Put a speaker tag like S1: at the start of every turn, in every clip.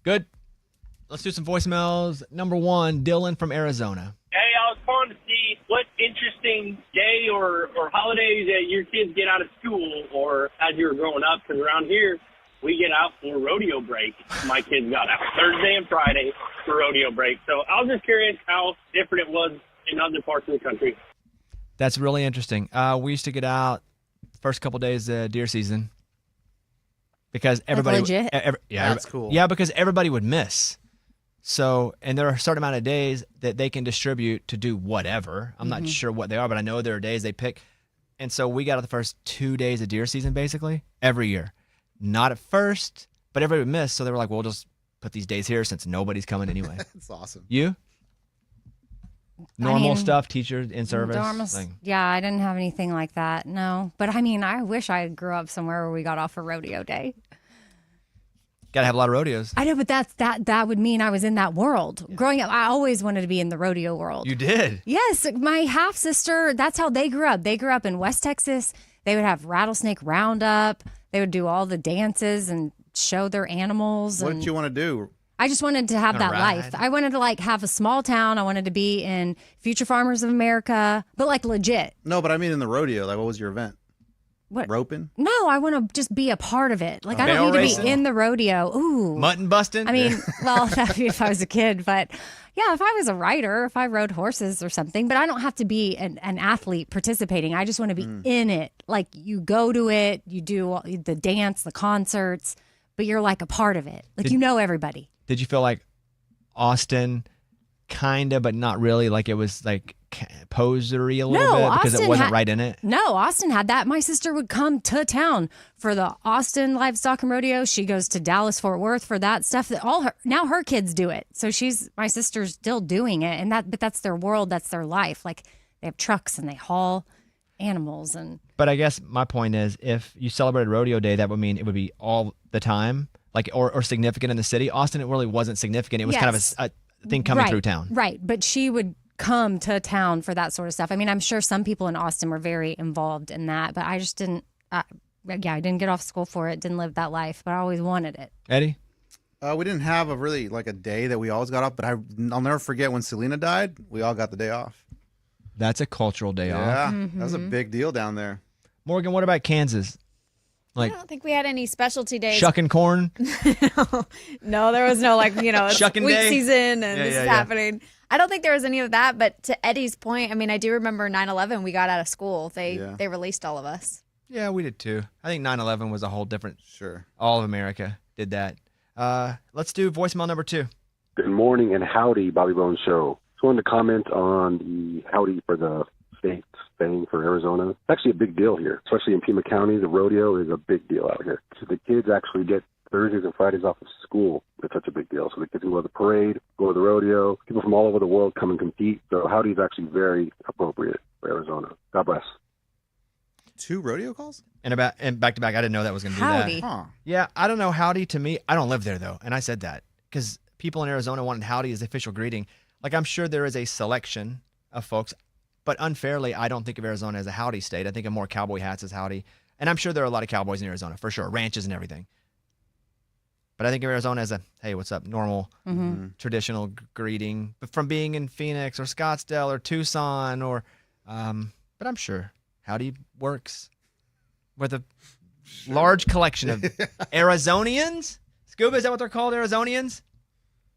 S1: Good. Let's do some voicemails. Number 1, Dylan from Arizona.
S2: Hey, I was calling to see what interesting day or holiday that your kids get out of school or as you were growing up, because around here, we get out for rodeo break. My kids got out Thursday and Friday for rodeo break. So I was just curious how different it was in other parts of the country.
S1: That's really interesting. We used to get out first couple days of deer season because everybody.
S3: Legit.
S4: That's cool.
S1: Yeah, because everybody would miss. So, and there are a certain amount of days that they can distribute to do whatever. I'm not sure what they are, but I know there are days they pick. And so we got out the first 2 days of deer season, basically, every year. Not at first, but everybody would miss. So they were like, we'll just put these days here since nobody's coming anyway.
S4: That's awesome.
S1: You? Normal stuff, teacher in service?
S3: Yeah, I didn't have anything like that, no. But I mean, I wish I grew up somewhere where we got off for rodeo day.
S1: Got to have a lot of rodeos.
S3: I know, but that would mean I was in that world. Yeah. Growing up, I always wanted to be in the rodeo world.
S1: You did?
S3: Yes. My half-sister, that's how they grew up. They grew up in West Texas. They would have rattlesnake roundup. They would do all the dances and show their animals.
S4: What did you want to do?
S3: I just wanted to have that life. I wanted to have a small town. I wanted to be in Future Farmers of America, but legit.
S4: No, but I mean in the rodeo. What was your event?
S3: What?
S4: Roping?
S3: No, I want to just be a part of it. I don't
S1: Barrel
S3: need to
S1: racing?
S3: be in the rodeo. Ooh.
S1: Mutton busting?
S3: I mean, well, that'd be if I was a kid, but yeah, if I was a rider, if I rode horses or something, but I don't have to be an athlete participating. I just want to be in it. You go to it, you do the dance, the concerts, but you're a part of it. You know everybody.
S1: Did you feel like Austin kind of, but not really, it was posery a little bit because it wasn't right in it?
S3: No, Austin had that. My sister would come to town for the Austin Livestock and Rodeo. She goes to Dallas, Fort Worth for that stuff. Now her kids do it. So my sister's still doing it, but that's their world. That's their life. They have trucks and they haul animals
S1: But I guess my point is, if you celebrated Rodeo Day, that would mean it would be all the time, or significant in the city. Austin, it really wasn't significant. It was kind of a thing coming through town.
S3: Right, but she would come to town for that sort of stuff. I mean, I'm sure some people in Austin were very involved in that, but I just didn't. I didn't get off school for it. Didn't live that life, but I always wanted it.
S1: Eddie?
S4: We didn't have a day that we always got off, but I'll never forget when Selena died. We all got the day off.
S1: That's a cultural day off.
S4: Yeah, that was a big deal down there.
S1: Morgan, what about Kansas?
S5: I don't think we had any specialty days.
S1: Shucking corn?
S5: No, there was no
S1: Shucking
S5: wheat
S1: day?
S5: season and this is happening. I don't think there was any of that, but to Eddie's point, I mean, I do remember 9/11, we got out of school. They released all of us.
S1: Yeah, we did too. I think 9/11 was a whole different.
S4: Sure.
S1: All of America did that. Let's do voicemail number 2.
S6: Good morning and howdy, Bobby Bones Show. Just wanted to comment on the howdy for the state thing for Arizona. It's actually a big deal here, especially in Pima County. The rodeo is a big deal out here. So the kids actually get Thursdays and Fridays off of school. It's such a big deal. So the kids can go to the parade, go to the rodeo. People from all over the world come and compete. So howdy is actually very appropriate for Arizona. God bless.
S4: 2 rodeo calls?
S1: And back to back, I didn't know that was going to do
S3: Howdy.
S1: that.
S4: Huh.
S1: Yeah, I don't know. Howdy to me, I don't live there though, and I said that because people in Arizona wanted howdy as the official greeting. I'm sure there is a selection of folks, but unfairly, I don't think of Arizona as a howdy state. I think of more cowboy hats as howdy, and I'm sure there are a lot of cowboys in Arizona for sure, ranches and everything. But I think of Arizona as a hey, what's up, normal, traditional greeting. But from being in Phoenix or Scottsdale or Tucson but I'm sure howdy works with a large collection of Arizonians. Scuba, is that what they're called, Arizonians?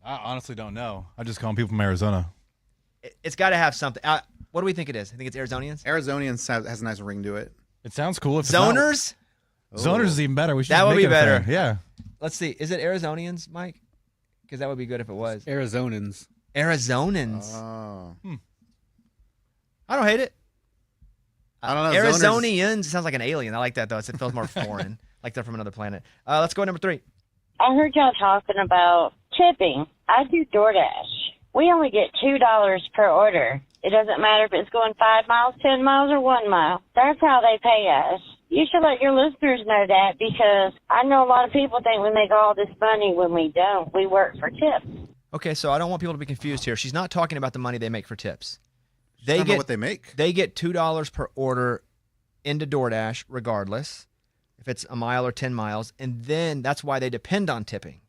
S7: I honestly don't know. I just call them people from Arizona.
S1: It's got to have something. What do we think it is? I think it's Arizonians.
S4: Arizonians has a nice ring to it.
S7: It sounds cool. If
S1: Zoners?
S7: Zoners is even better. We should
S1: That
S7: just
S1: would
S7: make
S1: be
S7: it a
S1: better.
S7: thing. Yeah.
S1: Let's see. Is it Arizonians, Mike? Because that would be good if it was.
S8: Arizonans.
S1: Arizonans.
S4: Oh.
S1: I don't hate it.
S4: I don't know.
S1: Arizonians sounds like an alien. I like that, though. It feels more foreign, like they're from another planet. Let's go to number 3.
S9: I heard y'all talking about tipping. I do DoorDash. We only get $2 per order. It doesn't matter if it's going 5 miles, 10 miles, or 1 mile. That's how they pay us. You should let your listeners know that because I know a lot of people think we make all this money when we don't. We work for tips.
S1: Okay, so I don't want people to be confused here. She's not talking about the money they make for tips.
S4: I don't know what they make.
S1: They get $2 per order into DoorDash regardless, if it's a mile or 10 miles, and then that's why they depend on tipping.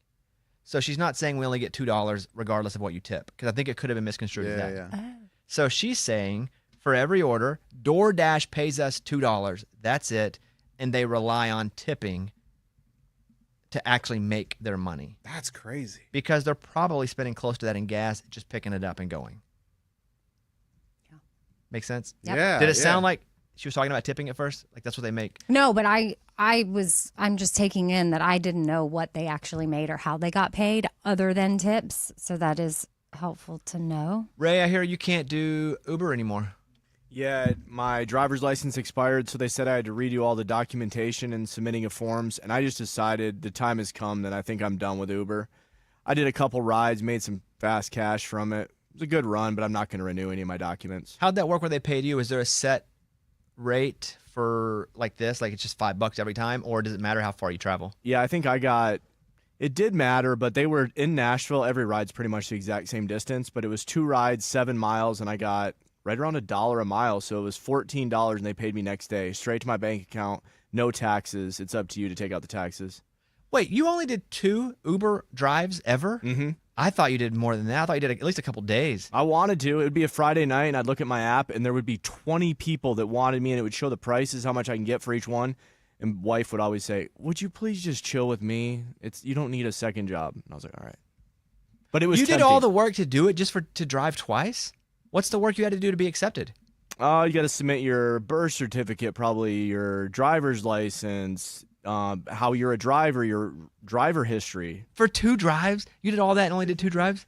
S1: So she's not saying we only get $2 regardless of what you tip, because I think it could have been misconstrued as that.
S4: Yeah.
S1: So she's saying for every order, DoorDash pays us $2. That's it. And they rely on tipping to actually make their money.
S4: That's crazy.
S1: Because they're probably spending close to that in gas, just picking it up and going.
S3: Yeah.
S1: Make sense?
S3: Yep.
S4: Yeah.
S1: Did it sound like she was talking about tipping at first? Like that's what they make?
S3: No, but I'm just taking in that I didn't know what they actually made or how they got paid other than tips. So that is helpful to know.
S1: Ray, I hear you can't do Uber anymore.
S8: Yeah, my driver's license expired, so they said I had to redo all the documentation and submitting of forms, and I just decided the time has come that I think I'm done with Uber. I did a couple rides, made some fast cash from it. It was a good run, but I'm not going to renew any of my documents.
S1: How'd that work where they paid you? Is there a set rate for like this? Like it's just $5 every time, or does it matter how far you travel?
S8: Yeah, I think it did matter, but they were in Nashville. Every ride's pretty much the exact same distance, but it was 2 rides, 7 miles, and I got right around $1 a mile, so it was $14, and they paid me next day, straight to my bank account, no taxes. It's up to you to take out the taxes.
S1: Wait, you only did 2 Uber drives ever?
S8: Mm-hmm.
S1: I thought you did more than that. I thought you did at least a couple days.
S8: I wanted to. It would be a Friday night, and I'd look at my app, and there would be 20 people that wanted me, and it would show the prices, how much I can get for each one. And wife would always say, "Would you please just chill with me? You don't need a second job." And I was like, "All right." But it was
S1: You did
S8: tempting.
S1: all the work to do it just to drive twice? What's the work you had to do to be accepted?
S8: Oh, you got to submit your birth certificate, probably your driver's license, how you're a driver, your driver history.
S1: For 2 drives? You did all that and only did 2 drives?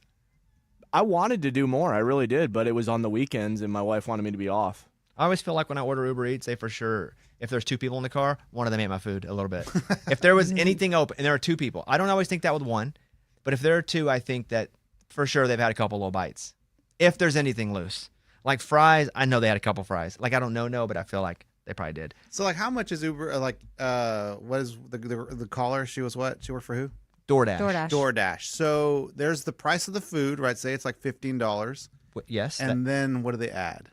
S8: I wanted to do more. I really did, but it was on the weekends, and my wife wanted me to be off.
S1: I always feel like when I order Uber Eats, they for sure, if there's 2 people in the car, one of them ate my food a little bit. If there was anything open and there are 2 people, I don't always think that with one, but if there are 2, I think that for sure they've had a couple little bites. If there's anything loose. Like fries, I know they had a couple fries. Like I don't know, but I feel like they probably did.
S4: So like, how much is Uber? What is the caller? She was what? She worked for who?
S1: DoorDash.
S4: DoorDash. So there's the price of the food, right? Say it's like $15.
S1: Yes.
S4: And then what do they add?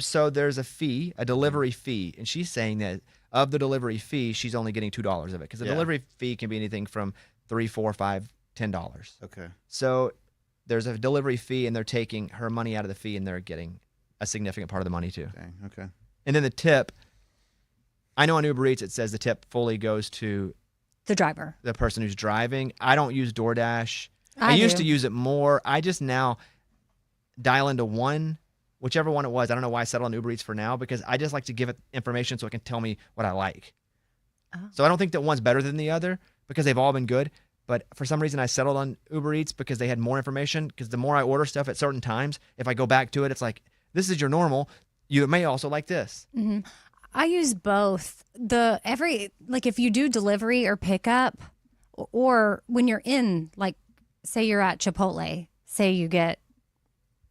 S1: So there's a fee, a delivery fee, and she's saying that of the delivery fee, she's only getting $2 of it because the delivery fee can be anything from $3, $4, $5, $10.
S4: Okay.
S1: So there's a delivery fee, and they're taking her money out of the fee, and they're getting a significant part of the money too.
S4: Okay.
S1: And then the tip, I know on Uber Eats it says the tip fully goes to
S3: The driver.
S1: the person who's driving. I don't use DoorDash. I used to use it more. I just now dial into one, whichever one it was. I don't know why I settled on Uber Eats for now, because I just like to give it information so it can tell me what I like.
S3: Oh.
S1: So I don't think that one's better than the other because they've all been good. But for some reason, I settled on Uber Eats because they had more information. Because the more I order stuff at certain times, if I go back to it, it's like, this is your normal. You may also like this.
S3: Mm-hmm. I use both. If you do delivery or pickup, or when you're in, like, say you're at Chipotle, say you get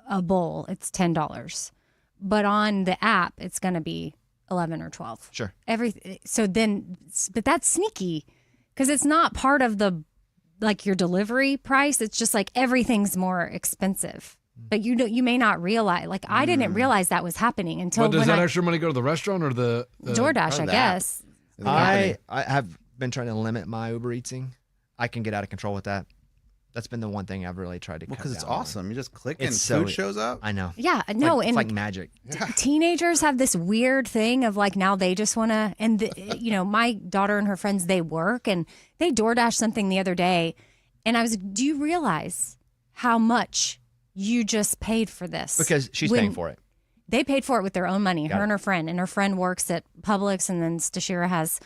S3: a bowl, it's $10. But on the app, it's going to be 11 or 12.
S1: Sure.
S3: But that's sneaky because it's not part of your delivery price. It's just like everything's more expensive. But you may not realize. Like I didn't realize that was happening until.
S10: But does that extra money go to the restaurant or the
S3: DoorDash? I guess.
S1: I have been trying to limit my Uber Eating. I can get out of control with that. That's been the one thing I've really tried to.
S4: Well, because it's
S1: down on.
S4: awesome. You just click and
S1: so
S4: food shows up.
S1: I know.
S3: Yeah, no,
S1: it's like magic.
S3: Teenagers have this weird thing of like now they just want to, and my daughter and her friends, they work and they DoorDash something the other day, and I was, do you realize how much you just paid for this?
S1: Because she's paying for it.
S3: They paid for it with their own money,
S1: Got
S3: her
S1: it.
S3: and her friend works at Publix, and then Stashira has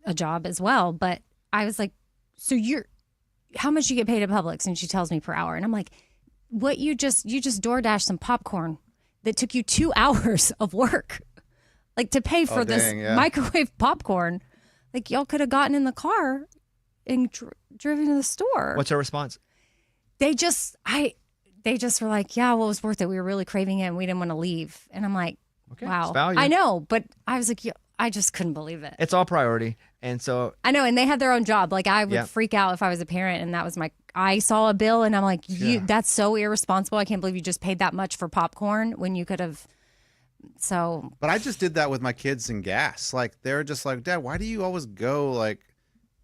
S3: a job as well. But I was like, so how much you get paid at Publix? And she tells me per hour. And I'm like, what you just DoorDash some popcorn that took you 2 hours of work, like to pay for this microwave popcorn. Like y'all could have gotten in the car and driven to the store.
S1: What's her response?
S3: They just were like, yeah, well, it was worth it. We were really craving it and we didn't want to leave. And I'm like,
S1: Okay,
S3: wow.
S1: it's value.
S3: I know, but I was like, I just couldn't believe it.
S1: It's all priority. And so
S3: I know, and they had their own job. Like I would freak out if I was a parent and that was I saw a bill and I'm like, that's so irresponsible. I can't believe you just paid that much for popcorn when you could have. So,
S4: but I just did that with my kids and gas. Like they're just like, Dad, why do you always go like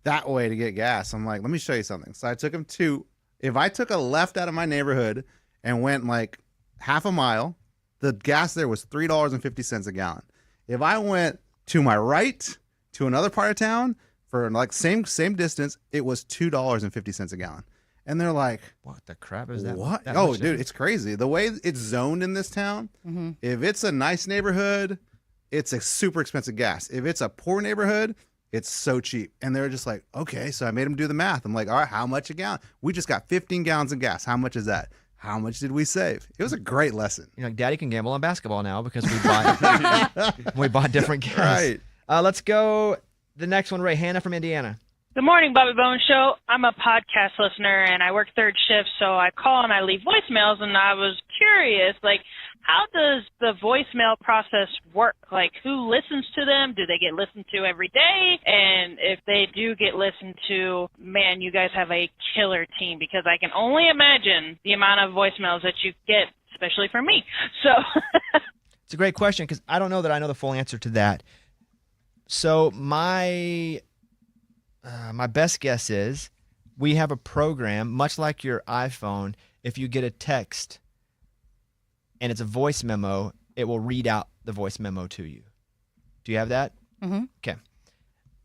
S4: that way to get gas. I'm like, let me show you something. So I took him to, if I took a left out of my neighborhood and went like half a mile, the gas there was $3.50 a gallon. If I went to my right to another part of town for like same distance, it was $2.50 a gallon. And they're like,
S1: what the crap is that?
S4: What?
S1: That
S4: Oh,
S1: much
S4: dude,
S1: difference?
S4: it's crazy. The way it's zoned in this town, if it's a nice neighborhood, it's a super expensive gas. If it's a poor neighborhood, it's so cheap. And they're just like, okay. So I made them do the math. I'm like, all right, how much a gallon? We just got 15 gallons of gas. How much is that? How much did we save? It was a great lesson.
S1: You know, Daddy can gamble on basketball now because we bought different gas.
S4: Right.
S1: Let's go. The next one, Ray. Hannah from Indiana.
S11: Good morning, Bobby Bones Show. I'm a podcast listener, and I work third shift, so I call and I leave voicemails, and I was curious, like, how does the voicemail process work? Like, who listens to them? Do they get listened to every day? And if they do get listened to, man, you guys have a killer team, because I can only imagine the amount of voicemails that you get, especially from me. So
S1: It's a great question because I don't know that I know the full answer to that. So my best guess is we have a program, much like your iPhone. If you get a text and it's a voice memo, it will read out the voice memo to you. Do you have that?
S3: Mm-hmm.
S1: Okay.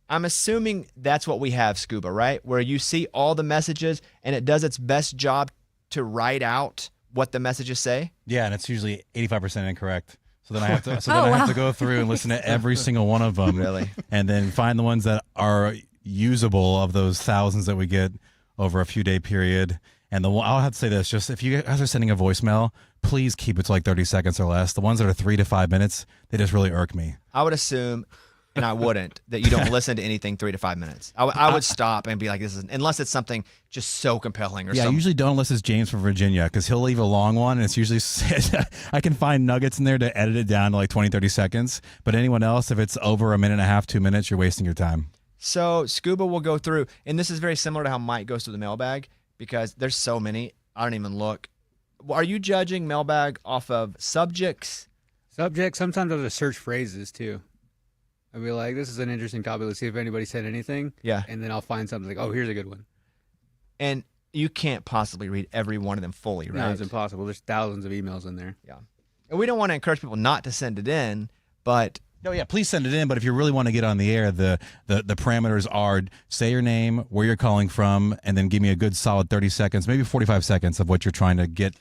S1: I'm assuming that's what we have, Scuba, right? Where you see all the messages and it does its best job to write out what the messages say?
S7: Yeah, and it's usually 85% incorrect. So then I have to I have to go through and listen to every single one of them.
S1: Really?
S7: And then find the ones that are usable of those thousands that we get over a few day period. And I'll have to say this, just if you guys are sending a voicemail, please keep it to like 30 seconds or less. The ones that are 3 to 5 minutes, they just really irk me.
S1: I would assume, and I wouldn't, that you don't listen to anything 3 to 5 minutes. I would stop and be like, this is, unless it's something just so compelling or
S7: Yeah,
S1: something.
S7: usually don't unless it's James from Virginia, because he'll leave a long one, and it's usually, I can find nuggets in there to edit it down to like 20, 30 seconds. But anyone else, if it's over a minute and a half, 2 minutes, you're wasting your time.
S1: So Scuba will go through, and this is very similar to how Mike goes through the mailbag, because there's so many, I don't even look. Are you judging mailbag off of subjects?
S12: Subjects, sometimes I'll just search phrases too. I'll be like, this is an interesting topic. Let's see if anybody said anything.
S1: Yeah.
S12: And then I'll find something like, oh, here's a good one.
S1: And you can't possibly read every one of them fully, right?
S12: No, it's impossible. There's thousands of emails in there.
S1: Yeah. And we don't want to encourage people not to send it in, but
S7: No, yeah, please send it in. But if you really want to get on the air, the parameters are say your name, where you're calling from, and then give me a good solid 30 seconds, maybe 45 seconds of what you're trying to get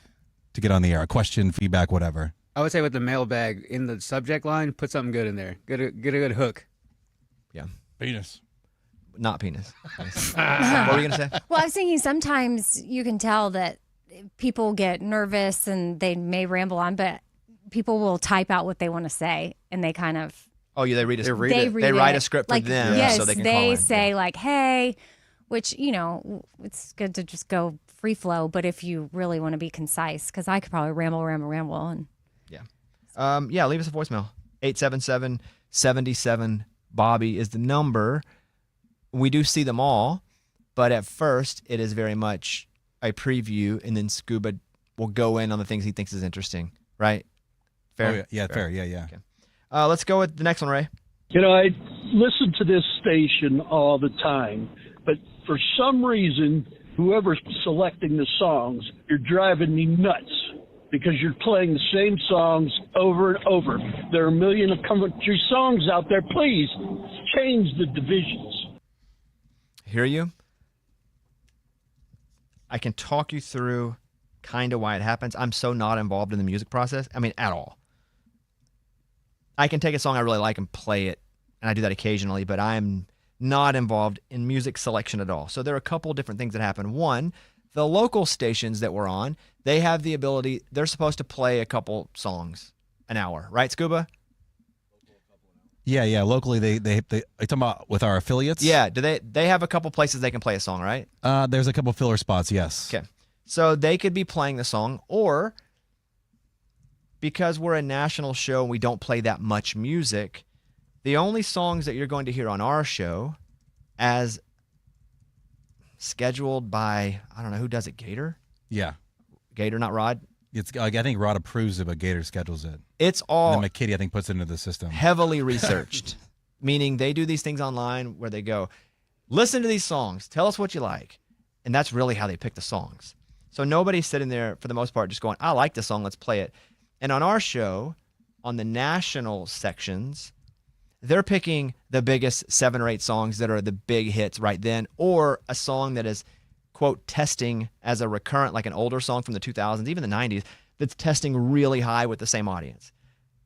S7: on the air. A question, feedback, whatever.
S12: I would say with the mailbag, in the subject line, put something good in there. Get a good hook.
S1: Yeah.
S7: Penis.
S1: Not penis. What were you going to say?
S3: Well, I was thinking sometimes you can tell that people get nervous and they may ramble on, but people will type out what they want to say, and they kind of
S1: Oh, yeah, they read a script.
S3: they
S1: write a script for
S3: like,
S1: them
S3: yes,
S1: so they can
S3: they
S1: call in.
S3: say like, hey, which, you know, it's good to just go free flow, but if you really want to be concise, because I could probably ramble and
S1: Yeah, leave us a voicemail. 877-77 Bobby is the number. We do see them all, but at first it is very much a preview, and then Scuba will go in on the things he thinks is interesting, right? Fair?
S7: Oh, yeah, fair. Yeah.
S1: Okay. Let's go with the next one, Ray.
S13: You know, I listen to this station all the time, but for some reason, whoever's selecting the songs, you're driving me nuts because you're playing the same songs over and over. There are a million of country songs out there. Please change the divisions.
S1: Hear you. I can talk you through kind of why it happens. I'm so not involved in the music process. I mean, at all. I can take a song I really like and play it, and I do that occasionally, but I'm not involved in music selection at all. So there are a couple of different things that happen. One, the local stations that we're on, they have the ability, they're supposed to play a couple songs an hour, right, Scuba?
S7: Yeah. Locally, they talking about with our affiliates.
S1: Yeah. Do they have a couple places they can play a song, right?
S7: There's a couple filler spots. Yes.
S1: Okay. So they could be playing the song, or because we're a national show and we don't play that much music, the only songs that you're going to hear on our show as scheduled by, I don't know, who does it, Gator?
S7: Yeah.
S1: Gator, not Rod?
S7: It's I think Rod approves it, but Gator schedules it.
S1: It's all
S7: and then McKitty, I think, puts it into the system.
S1: heavily researched, meaning they do these things online where they go, Listen to these songs. Tell us what you like. And that's really how they pick the songs. So nobody's sitting there, for the most part, just going, I like this song, let's play it. And on our show, on the national sections, they're picking the biggest 7 or 8 songs that are the big hits right then, or a song that is, quote, testing as a recurrent, like an older song from the 2000s, even the 90s, that's testing really high with the same audience.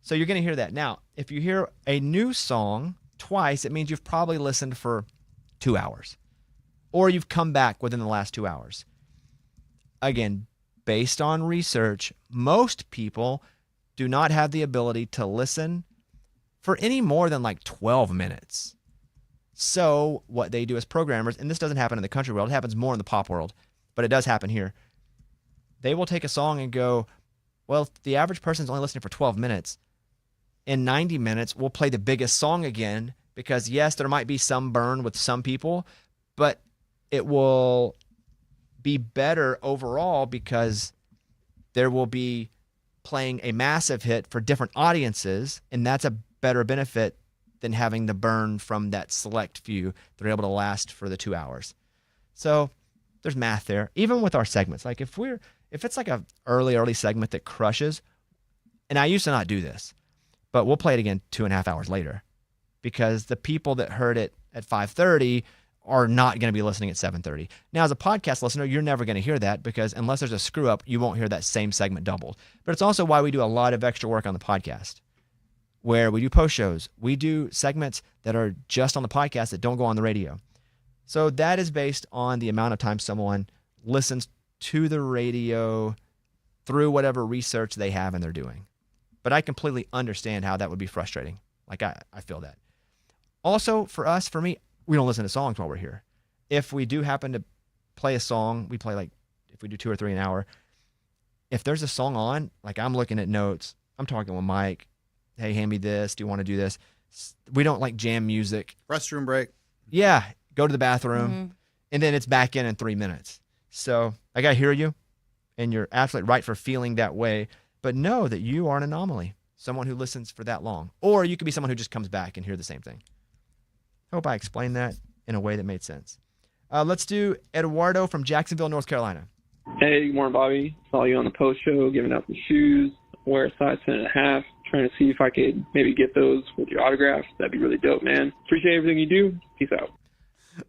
S1: So you're going to hear that. Now, if you hear a new song twice, it means you've probably listened for 2 hours, or you've come back within the last 2 hours. Again, based on research, most people do not have the ability to listen for any more than like 12 minutes. So what they do as programmers, and this doesn't happen in the country world, it happens more in the pop world, but it does happen here. They will take a song and go, well, if the average person's only listening for 12 minutes, in 90 minutes, we'll play the biggest song again, because yes, there might be some burn with some people, but it will be better overall because there will be playing a massive hit for different audiences, and that's a better benefit than having the burn from that select few that are able to last for the 2 hours. So there's math there. Even with our segments, like if it's like a early segment that crushes, and I used to not do this, but we'll play it again 2.5 hours later, because the people that heard it at 5:30 are not going to be listening at 7:30. Now, as a podcast listener, you're never going to hear that, because unless there's a screw up, you won't hear that same segment doubled. But it's also why we do a lot of extra work on the podcast, where we do post shows. We do segments that are just on the podcast that don't go on the radio. So that is based on the amount of time someone listens to the radio through whatever research they have and they're doing. But I completely understand how that would be frustrating. Like I feel that. Also, for me, we don't listen to songs while we're here. If we do happen to play a song, we play like, if we do 2 or 3 an hour, if there's a song on, like I'm looking at notes, I'm talking with Mike, hey, hand me this, do you want to do this? We don't like jam music.
S4: Restroom break.
S1: Yeah, go to the bathroom, and then it's back in 3 minutes. So I got to hear you, and you're absolutely right for feeling that way, but know that you are an anomaly, someone who listens for that long. Or you could be someone who just comes back and hear the same thing. I hope I explained that in a way that made sense. Let's do Eduardo from Jacksonville, North Carolina.
S14: Hey, good morning, Bobby. Saw you on the post show giving out some shoes. Wear a size 10.5. Trying to see if I could maybe get those with your autographs. That'd be really dope, man. Appreciate everything you do. Peace out.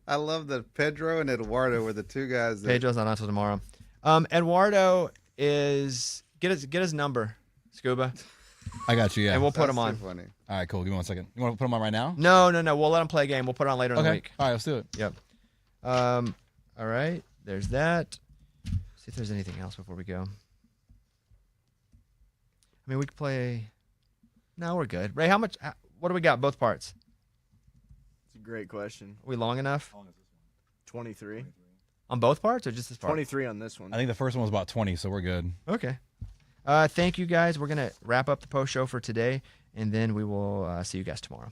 S4: I love that Pedro and Eduardo were the two guys.
S1: Pedro's not until tomorrow. Eduardo is get his number, Scuba.
S7: I got you. Yeah,
S1: and we'll put him on.
S4: Funny.
S7: All right, cool. Give me 1 second. You want to put him on right now?
S1: No. We'll let him play a game. We'll put it on later in the week.
S7: All right, let's do it.
S1: Yep. All right. There's that. See if there's anything else before we go. I mean, we could play. No, we're good. Ray, what do we got? Both parts.
S8: It's a great question.
S1: Are we long enough?
S8: 23.
S1: On both parts or just this part?
S8: 23 on this one.
S7: I think the first one was about 20, so we're good.
S1: Okay. Thank you guys. We're going to wrap up the post show for today, and then we will see you guys tomorrow.